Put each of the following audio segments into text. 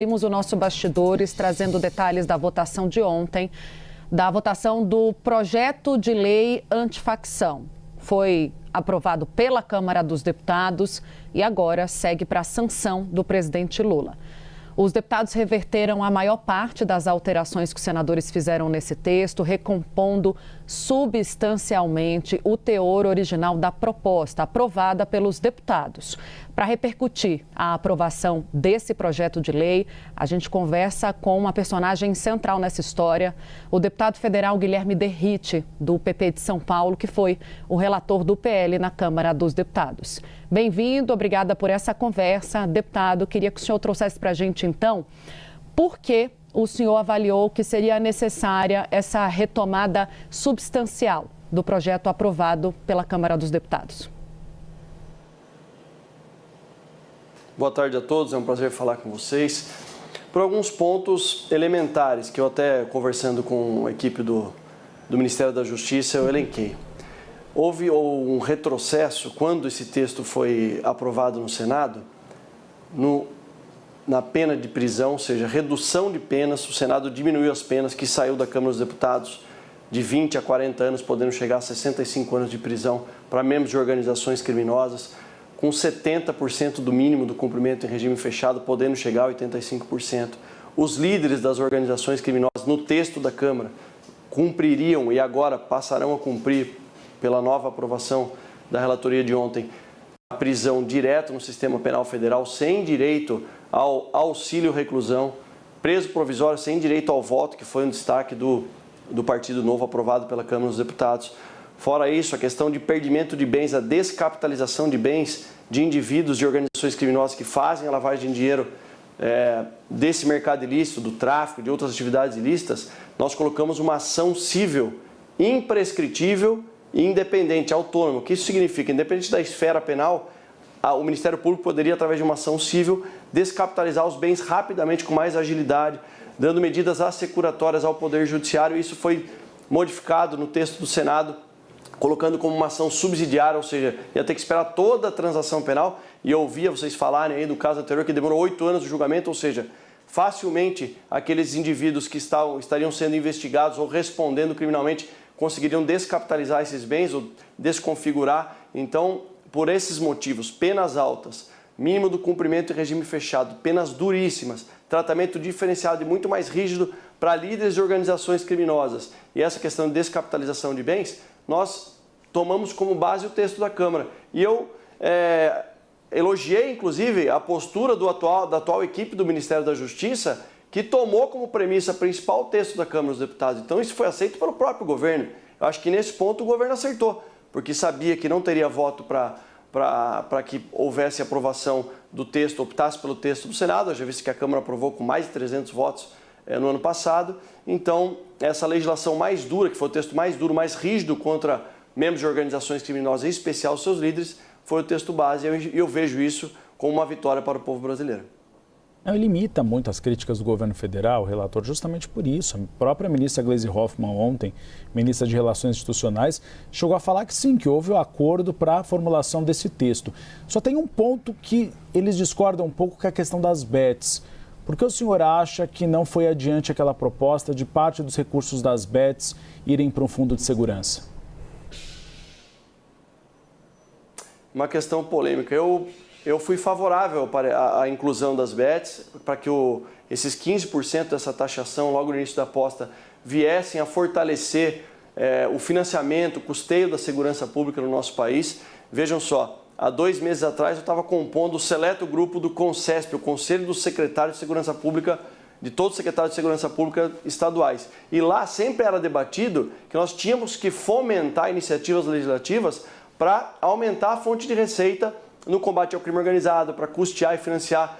Temos o nosso Bastidores trazendo detalhes da votação de ontem, da votação do projeto de lei antifacção. Foi aprovado pela Câmara dos Deputados e agora segue para a sanção do presidente Lula. Os deputados reverteram a maior parte das alterações que os senadores fizeram nesse texto, recompondo substancialmente o teor original da proposta aprovada pelos deputados. Para repercutir a aprovação desse projeto de lei, a gente conversa com uma personagem central nessa história, o deputado federal Guilherme Derrite, do PP de São Paulo, que foi o relator do PL na Câmara dos Deputados. Bem-vindo, obrigada por essa conversa. Deputado, queria que o senhor trouxesse para a gente, então, por que o senhor avaliou que seria necessária essa retomada substancial do projeto aprovado pela Câmara dos Deputados. Boa tarde a todos, é um prazer falar com vocês. Por alguns pontos elementares que eu até conversando com a equipe do Ministério da Justiça eu elenquei. Houve um retrocesso quando esse texto foi aprovado no Senado, na pena de prisão, ou seja, redução de penas. O Senado diminuiu as penas, que saiu da Câmara dos Deputados de 20 a 40 anos, podendo chegar a 65 anos de prisão para membros de organizações criminosas, com 70% do mínimo do cumprimento em regime fechado, podendo chegar a 85%. Os líderes das organizações criminosas, no texto da Câmara, cumpririam e agora passarão a cumprir, pela nova aprovação da relatoria de ontem, a prisão direta no sistema penal federal, sem direito ao auxílio reclusão, preso provisório sem direito ao voto, que foi um destaque do Partido Novo aprovado pela Câmara dos Deputados. Fora isso, a questão de perdimento de bens, a descapitalização de bens de indivíduos de organizações criminosas que fazem a lavagem de dinheiro desse mercado ilícito, do tráfico, de outras atividades ilícitas, nós colocamos uma ação civil imprescritível e independente, autônomo. O que isso significa? Independente da esfera penal, o Ministério Público poderia, através de uma ação civil, descapitalizar os bens rapidamente, com mais agilidade, dando medidas assecuratórias ao Poder Judiciário. Isso foi modificado no texto do Senado, colocando como uma ação subsidiária, ou seja, ia ter que esperar toda a transação penal. E eu ouvia vocês falarem aí do caso anterior que demorou 8 anos de julgamento, ou seja, facilmente aqueles indivíduos que estariam sendo investigados ou respondendo criminalmente conseguiriam descapitalizar esses bens ou desconfigurar. Então, por esses motivos, penas altas, mínimo do cumprimento em regime fechado, penas duríssimas, tratamento diferenciado e muito mais rígido para líderes de organizações criminosas e essa questão de descapitalização de bens, nós tomamos como base o texto da Câmara. E eu elogiei, inclusive, a postura da atual equipe do Ministério da Justiça, que tomou como premissa principal o texto da Câmara dos Deputados. Então isso foi aceito pelo próprio governo. Eu acho que nesse ponto o governo acertou, porque sabia que não teria voto para que houvesse aprovação do texto, optasse pelo texto do Senado. Eu já vi que a Câmara aprovou com mais de 300 votos no ano passado. Então, essa legislação mais dura, que foi o texto mais duro, mais rígido contra membros de organizações criminosas, em especial os seus líderes, foi o texto base. E eu vejo isso como uma vitória para o povo brasileiro. Ele limita muito as críticas do governo federal, relator, justamente por isso. A própria ministra Gleisi Hoffmann ontem, ministra de Relações Institucionais, chegou a falar que sim, que houve o acordo para a formulação desse texto. Só tem um ponto que eles discordam um pouco, que é a questão das bets. Por que o senhor acha que não foi adiante aquela proposta de parte dos recursos das bets irem para um fundo de segurança? Uma questão polêmica. Eu fui favorável para a inclusão das bets, para que esses 15% dessa taxação, logo no início da aposta, viessem a fortalecer o financiamento, o custeio da segurança pública no nosso país. Vejam só, há 2 meses atrás eu estava compondo o seleto grupo do CONSESP, o Conselho dos Secretários de Segurança Pública, de todos os secretários de Segurança Pública estaduais. E lá sempre era debatido que nós tínhamos que fomentar iniciativas legislativas para aumentar a fonte de receita no combate ao crime organizado, para custear e financiar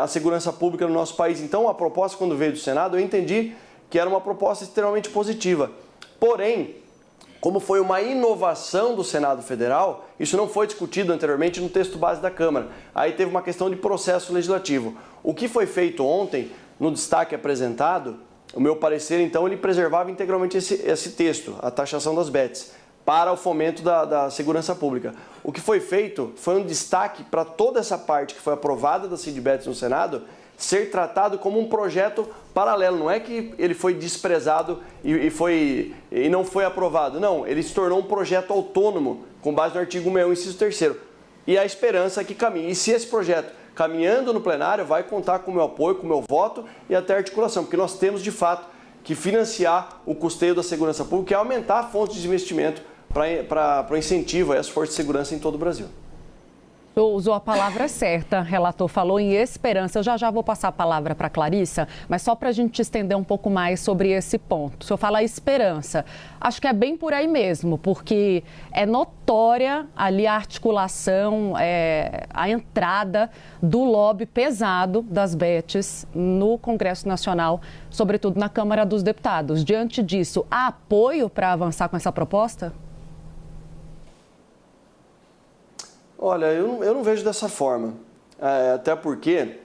a segurança pública no nosso país. Então, a proposta, quando veio do Senado, eu entendi que era uma proposta extremamente positiva. Porém, como foi uma inovação do Senado Federal, isso não foi discutido anteriormente no texto base da Câmara. Aí teve uma questão de processo legislativo. O que foi feito ontem, no destaque apresentado, o meu parecer, então, ele preservava integralmente esse texto, a taxação das bets, para o fomento da segurança pública. O que foi feito foi um destaque para toda essa parte que foi aprovada da CID-BETS no Senado, ser tratado como um projeto paralelo. Não é que ele foi desprezado e não foi aprovado. Não, ele se tornou um projeto autônomo, com base no artigo 61, inciso 3º. E a esperança é que caminhe. E se esse projeto, caminhando no plenário, vai contar com o meu apoio, com o meu voto e até articulação, porque nós temos, de fato, que financiar o custeio da segurança pública e aumentar fontes de investimento para o incentivo às forças de segurança em todo o Brasil. Usou a palavra certa, relator, falou em esperança. Eu já vou passar a palavra para a Clarissa, mas só para a gente estender um pouco mais sobre esse ponto. O senhor fala esperança, acho que é bem por aí mesmo, porque é notória ali a articulação, a entrada do lobby pesado das bets no Congresso Nacional, sobretudo na Câmara dos Deputados. Diante disso, há apoio para avançar com essa proposta? Olha, eu não vejo dessa forma, até porque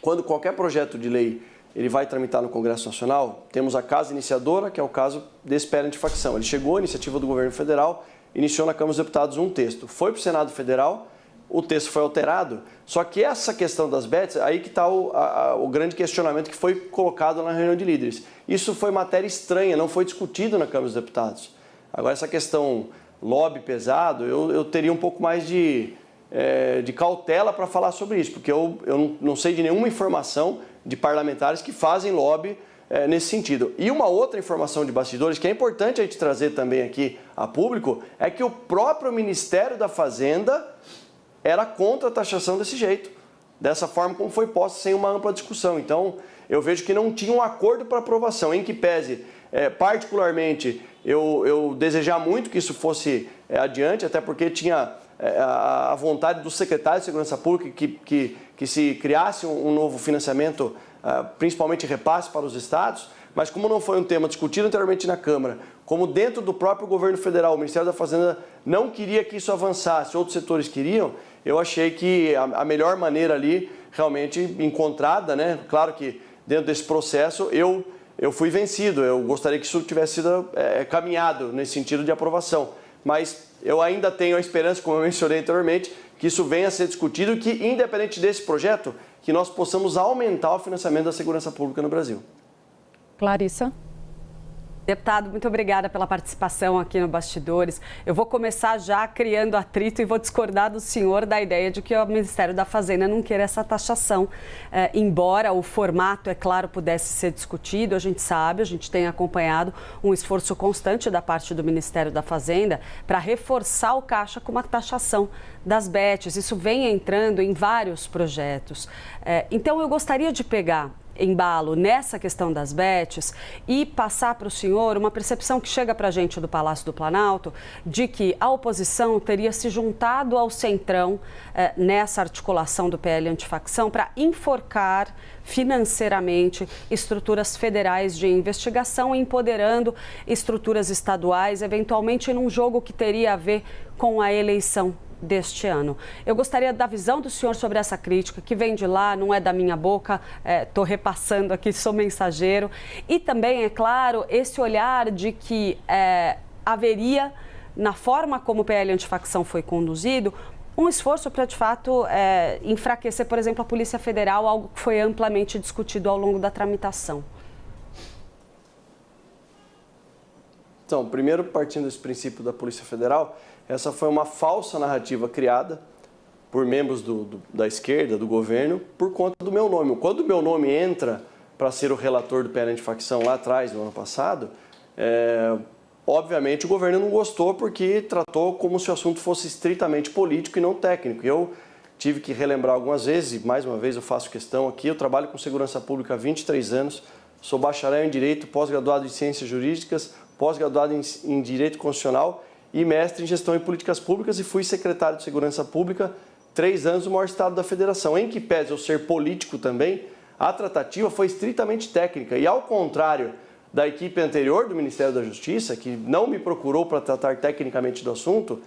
quando qualquer projeto de lei ele vai tramitar no Congresso Nacional, temos a casa iniciadora, que é o caso desse PL antifacção. Ele chegou, a iniciativa do governo federal, iniciou na Câmara dos Deputados um texto, foi para o Senado Federal, o texto foi alterado, só que essa questão das bets, aí que está o grande questionamento que foi colocado na reunião de líderes. Isso foi matéria estranha, não foi discutido na Câmara dos Deputados. Agora, essa questão lobby pesado, eu teria um pouco mais de cautela para falar sobre isso, porque eu não sei de nenhuma informação de parlamentares que fazem lobby nesse sentido. E uma outra informação de bastidores que é importante a gente trazer também aqui a público é que o próprio Ministério da Fazenda era contra a taxação desse jeito, dessa forma como foi posta, sem uma ampla discussão. Então, eu vejo que não tinha um acordo para aprovação, em que pese, particularmente, eu desejar muito que isso fosse adiante, até porque tinha a vontade do secretário de Segurança Pública que se criasse um novo financiamento, principalmente repasse para os estados, mas como não foi um tema discutido anteriormente na Câmara, como dentro do próprio governo federal, o Ministério da Fazenda não queria que isso avançasse, outros setores queriam, eu achei que a melhor maneira ali, realmente encontrada, né? Claro que dentro desse processo eu fui vencido, eu gostaria que isso tivesse sido caminhado nesse sentido de aprovação, mas eu ainda tenho a esperança, como eu mencionei anteriormente, que isso venha a ser discutido e que, independente desse projeto, que nós possamos aumentar o financiamento da segurança pública no Brasil. Clarissa. Deputado, muito obrigada pela participação aqui no Bastidores. Eu vou começar já criando atrito e vou discordar do senhor da ideia de que o Ministério da Fazenda não queira essa taxação. Embora o formato, é claro, pudesse ser discutido, a gente sabe, a gente tem acompanhado um esforço constante da parte do Ministério da Fazenda para reforçar o caixa com uma taxação das bets. Isso vem entrando em vários projetos. Então, eu gostaria de pegar embalo nessa questão das bets e passar para o senhor uma percepção que chega para a gente do Palácio do Planalto de que a oposição teria se juntado ao Centrão nessa articulação do PL antifacção para enforcar financeiramente estruturas federais de investigação, empoderando estruturas estaduais, eventualmente num jogo que teria a ver com a eleição deste ano. Eu gostaria da visão do senhor sobre essa crítica, que vem de lá, não é da minha boca, estou repassando aqui, sou mensageiro. E também, é claro, esse olhar de que haveria, na forma como o PL antifacção foi conduzido, um esforço para, de fato, enfraquecer, por exemplo, a Polícia Federal, algo que foi amplamente discutido ao longo da tramitação. Então, primeiro, partindo desse princípio da Polícia Federal, essa foi uma falsa narrativa criada por membros da esquerda, do governo, por conta do meu nome. Quando o meu nome entra para ser o relator do PL antifacção lá atrás, no ano passado, obviamente o governo não gostou porque tratou como se o assunto fosse estritamente político e não técnico. Eu tive que relembrar algumas vezes, e mais uma vez eu faço questão aqui, eu trabalho com segurança pública há 23 anos, sou bacharel em Direito, pós-graduado em Ciências Jurídicas, pós-graduado em Direito Constitucional e mestre em Gestão e Políticas Públicas e fui secretário de Segurança Pública 3 anos no maior estado da federação. Em que pese eu ser político também, a tratativa foi estritamente técnica e ao contrário da equipe anterior do Ministério da Justiça, que não me procurou para tratar tecnicamente do assunto,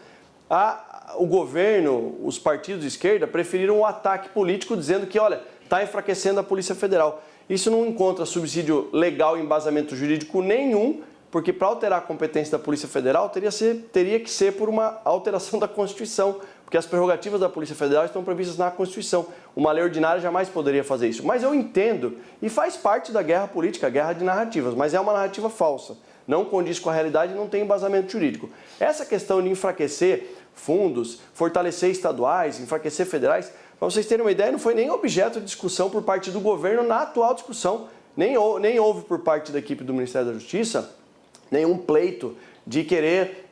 o governo, os partidos de esquerda preferiram um ataque político dizendo que, olha, está enfraquecendo a Polícia Federal. Isso não encontra subsídio legal e embasamento jurídico nenhum, porque para alterar a competência da Polícia Federal teria que ser por uma alteração da Constituição, porque as prerrogativas da Polícia Federal estão previstas na Constituição. Uma lei ordinária jamais poderia fazer isso. Mas eu entendo, e faz parte da guerra política, a guerra de narrativas, mas é uma narrativa falsa. Não condiz com a realidade e não tem embasamento jurídico. Essa questão de enfraquecer fundos, fortalecer estaduais, enfraquecer federais, para vocês terem uma ideia, não foi nem objeto de discussão por parte do governo na atual discussão. Nem houve por parte da equipe do Ministério da Justiça nenhum pleito de querer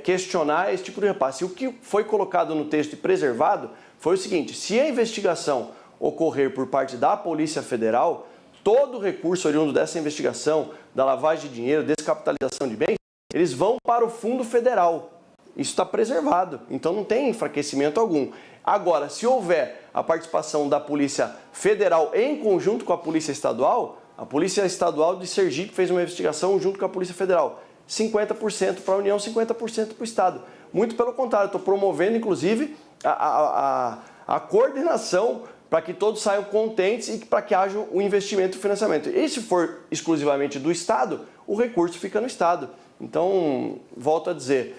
questionar esse tipo de repasse. O que foi colocado no texto e preservado foi o seguinte: se a investigação ocorrer por parte da Polícia Federal, todo recurso oriundo dessa investigação, da lavagem de dinheiro, descapitalização de bens, eles vão para o Fundo Federal. Isso está preservado, então não tem enfraquecimento algum. Agora, se houver a participação da Polícia Federal em conjunto com a Polícia Estadual, a Polícia Estadual de Sergipe fez uma investigação junto com a Polícia Federal. 50% para a União, 50% para o Estado. Muito pelo contrário, estou promovendo, inclusive, a coordenação para que todos saiam contentes e para que haja o investimento e o financiamento. E se for exclusivamente do Estado, o recurso fica no Estado. Então, volto a dizer,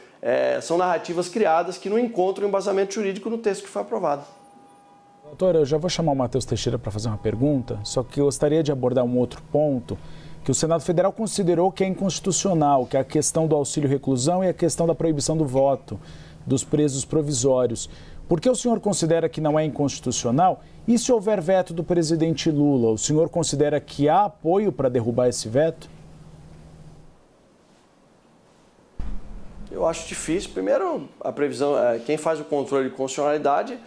são narrativas criadas que não encontram embasamento jurídico no texto que foi aprovado. Doutora, eu já vou chamar o Matheus Teixeira para fazer uma pergunta, só que eu gostaria de abordar um outro ponto que o Senado Federal considerou que é inconstitucional, que é a questão do auxílio-reclusão e a questão da proibição do voto dos presos provisórios. Por que o senhor considera que não é inconstitucional? E se houver veto do presidente Lula, o senhor considera que há apoio para derrubar esse veto? Eu acho difícil. Primeiro, a previsão, quem faz o controle de constitucionalidade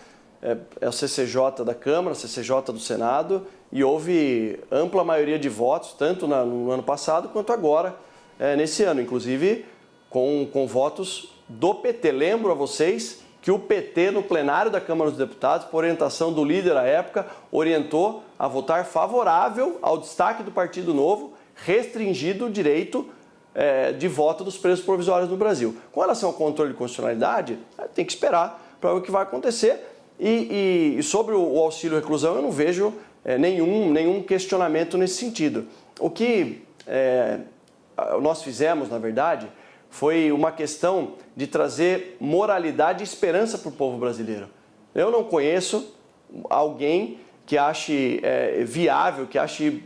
é o CCJ da Câmara, CCJ do Senado, e houve ampla maioria de votos, tanto no ano passado quanto agora, nesse ano, inclusive com votos do PT. Lembro a vocês que o PT, no plenário da Câmara dos Deputados, por orientação do líder à época, orientou a votar favorável ao destaque do Partido Novo, restringido o direito de voto dos presos provisórios no Brasil. Com relação ao controle de constitucionalidade, tem que esperar para ver o que vai acontecer. E sobre o auxílio-reclusão, eu não vejo nenhum questionamento nesse sentido. O que nós fizemos, na verdade, foi uma questão de trazer moralidade e esperança para o povo brasileiro. Eu não conheço alguém que ache viável, que ache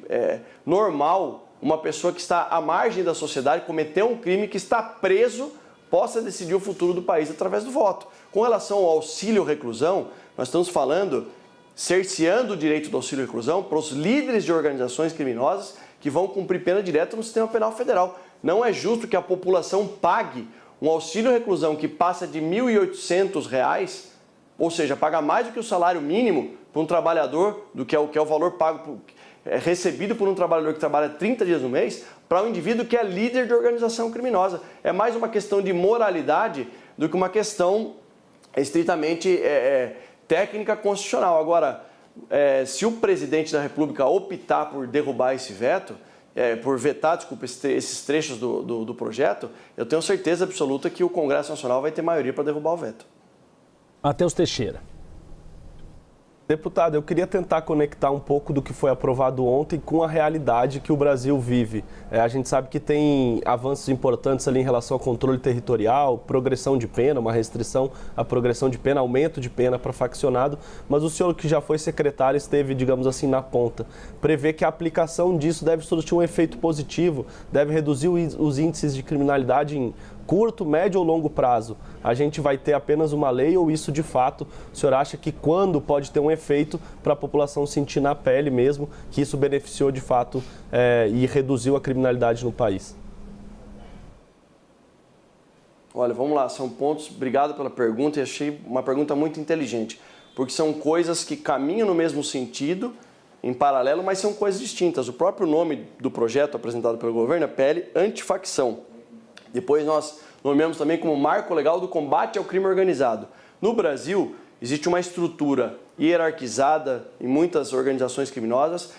normal uma pessoa que está à margem da sociedade, cometeu um crime, que está preso, possa decidir o futuro do país através do voto. Com relação ao auxílio-reclusão, nós estamos falando, cerceando o direito do auxílio-reclusão para os líderes de organizações criminosas que vão cumprir pena direta no sistema penal federal. Não é justo que a população pague um auxílio-reclusão que passa de R$ 1.800, ou seja, paga mais do que o salário mínimo para um trabalhador, do que é o valor pago recebido por um trabalhador que trabalha 30 dias no mês, para um indivíduo que é líder de organização criminosa. É mais uma questão de moralidade do que uma questão estritamente técnica constitucional. Agora, se o presidente da República optar por derrubar esse veto, por vetar, desculpa, esses trechos do projeto, eu tenho certeza absoluta que o Congresso Nacional vai ter maioria para derrubar o veto. Matheus Teixeira. Deputado, eu queria tentar conectar um pouco do que foi aprovado ontem com a realidade que o Brasil vive. A gente sabe que tem avanços importantes ali em relação ao controle territorial, progressão de pena, uma restrição à progressão de pena, aumento de pena para faccionado, mas o senhor que já foi secretário esteve, digamos assim, na ponta. Prevê que a aplicação disso deve surtir um efeito positivo, deve reduzir os índices de criminalidade em curto, médio ou longo prazo. A gente vai ter apenas uma lei ou isso de fato, o senhor acha que quando pode ter um efeito para a população sentir na pele mesmo que isso beneficiou de fato e reduziu a criminalidade no país? Olha, vamos lá, são pontos, obrigado pela pergunta e achei uma pergunta muito inteligente, porque são coisas que caminham no mesmo sentido, em paralelo, mas são coisas distintas. O próprio nome do projeto apresentado pelo governo é PL Antifacção. Depois nós nomeamos também como Marco Legal do Combate ao Crime Organizado. No Brasil, existe uma estrutura hierarquizada em muitas organizações criminosas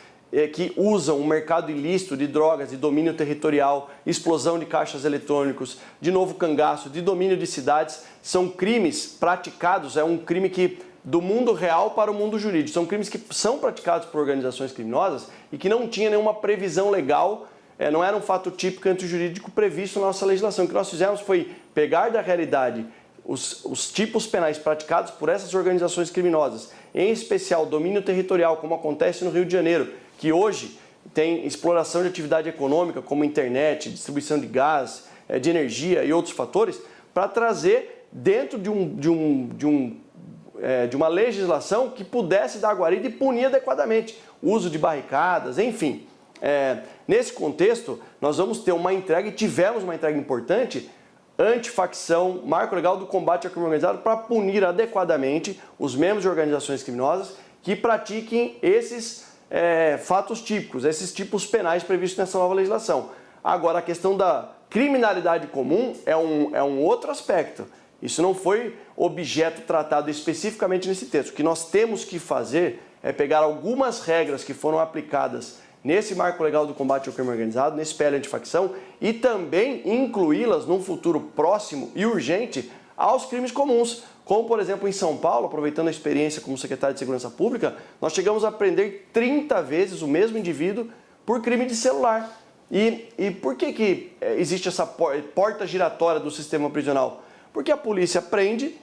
que usam um mercado ilícito de drogas, de domínio territorial, explosão de caixas eletrônicos, de novo cangaço, de domínio de cidades. São crimes praticados, é um crime que do mundo real para o mundo jurídico. São crimes que são praticados por organizações criminosas e que não tinha nenhuma previsão legal, não era um fato típico antijurídico previsto na nossa legislação. O que nós fizemos foi pegar da realidade os tipos penais praticados por essas organizações criminosas, em especial domínio territorial, como acontece no Rio de Janeiro, que hoje tem exploração de atividade econômica, como internet, distribuição de gás, de energia e outros fatores, para trazer dentro de uma legislação que pudesse dar guarida e punir adequadamente o uso de barricadas, enfim. Nesse contexto, nós vamos ter uma entrega, e tivemos uma entrega importante, antifacção, marco legal do combate ao crime organizado, para punir adequadamente os membros de organizações criminosas que pratiquem esses fatos típicos, esses tipos penais previstos nessa nova legislação. Agora, a questão da criminalidade comum é um outro aspecto. Isso não foi objeto tratado especificamente nesse texto. O que nós temos que fazer é pegar algumas regras que foram aplicadas nesse marco legal do combate ao crime organizado, nesse PL antifacção, e também incluí-las num futuro próximo e urgente aos crimes comuns. Como, por exemplo, em São Paulo, aproveitando a experiência como secretário de Segurança Pública, nós chegamos a prender 30 vezes o mesmo indivíduo por crime de celular. E por que existe essa porta giratória do sistema prisional? Porque a polícia prende,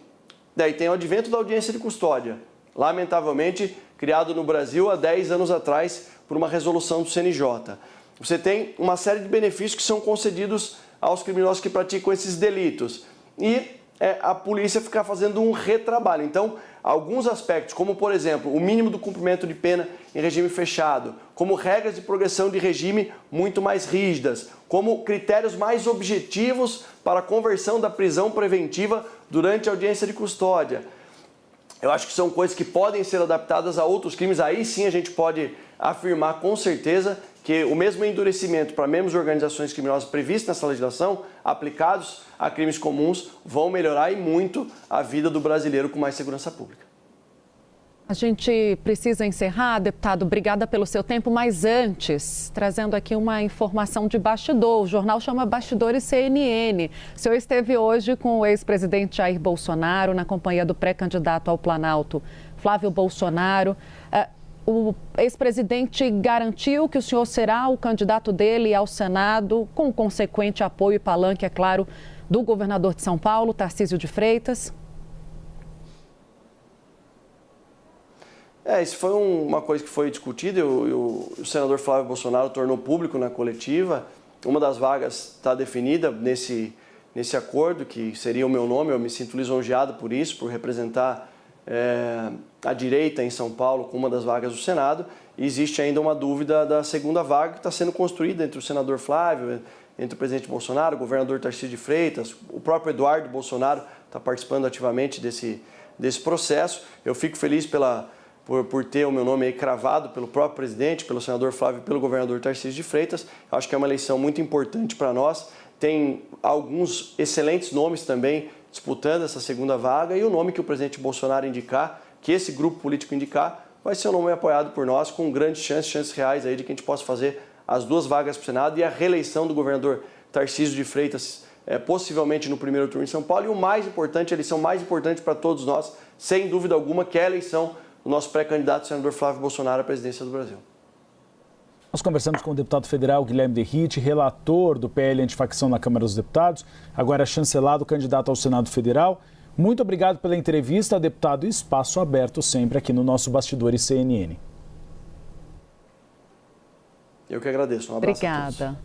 daí tem o advento da audiência de custódia, lamentavelmente criado no Brasil há 10 anos atrás por uma resolução do CNJ. Você tem uma série de benefícios que são concedidos aos criminosos que praticam esses delitos. E a polícia fica fazendo um retrabalho. Então, alguns aspectos, como por exemplo, o mínimo do cumprimento de pena em regime fechado, como regras de progressão de regime muito mais rígidas, como critérios mais objetivos para a conversão da prisão preventiva durante a audiência de custódia. Eu acho que são coisas que podem ser adaptadas a outros crimes. Aí sim a gente pode afirmar com certeza que o mesmo endurecimento para membros de organizações criminosas previsto nessa legislação, aplicados a crimes comuns, vão melhorar e muito a vida do brasileiro com mais segurança pública. A gente precisa encerrar, deputado. Obrigada pelo seu tempo, mas antes, trazendo aqui uma informação de bastidor. O jornal chama Bastidores CNN. O senhor esteve hoje com o ex-presidente Jair Bolsonaro, na companhia do pré-candidato ao Planalto, Flávio Bolsonaro. O ex-presidente garantiu que o senhor será o candidato dele ao Senado, com consequente apoio e palanque, é claro, do governador de São Paulo, Tarcísio de Freitas. Isso foi uma coisa que foi discutida. O senador Flávio Bolsonaro tornou público na coletiva. Uma das vagas está definida nesse acordo, que seria o meu nome. Eu me sinto lisonjeado por isso, por representar a direita em São Paulo com uma das vagas do Senado. E existe ainda uma dúvida da segunda vaga que está sendo construída entre o senador Flávio, entre o presidente Bolsonaro, o governador Tarcísio de Freitas, o próprio Eduardo Bolsonaro está participando ativamente desse processo. Eu fico feliz por ter o meu nome aí cravado pelo próprio presidente, pelo senador Flávio e pelo governador Tarcísio de Freitas. Acho que é uma eleição muito importante para nós. Tem alguns excelentes nomes também disputando essa segunda vaga, e o nome que o presidente Bolsonaro indicar, que esse grupo político indicar, vai ser um nome apoiado por nós, com grandes chances reais aí de que a gente possa fazer as duas vagas para o Senado e a reeleição do governador Tarcísio de Freitas, possivelmente no primeiro turno em São Paulo. E o mais importante, a eleição mais importante para todos nós, sem dúvida alguma, que é a eleição do nosso pré-candidato, senador Flávio Bolsonaro, à presidência do Brasil. Nós conversamos com o deputado federal Guilherme Derrite, relator do PL antifacção na Câmara dos Deputados, agora chancelado candidato ao Senado Federal. Muito obrigado pela entrevista, deputado, e espaço aberto sempre aqui no nosso Bastidores CNN. Eu que agradeço. Um abraço a todos. Obrigada.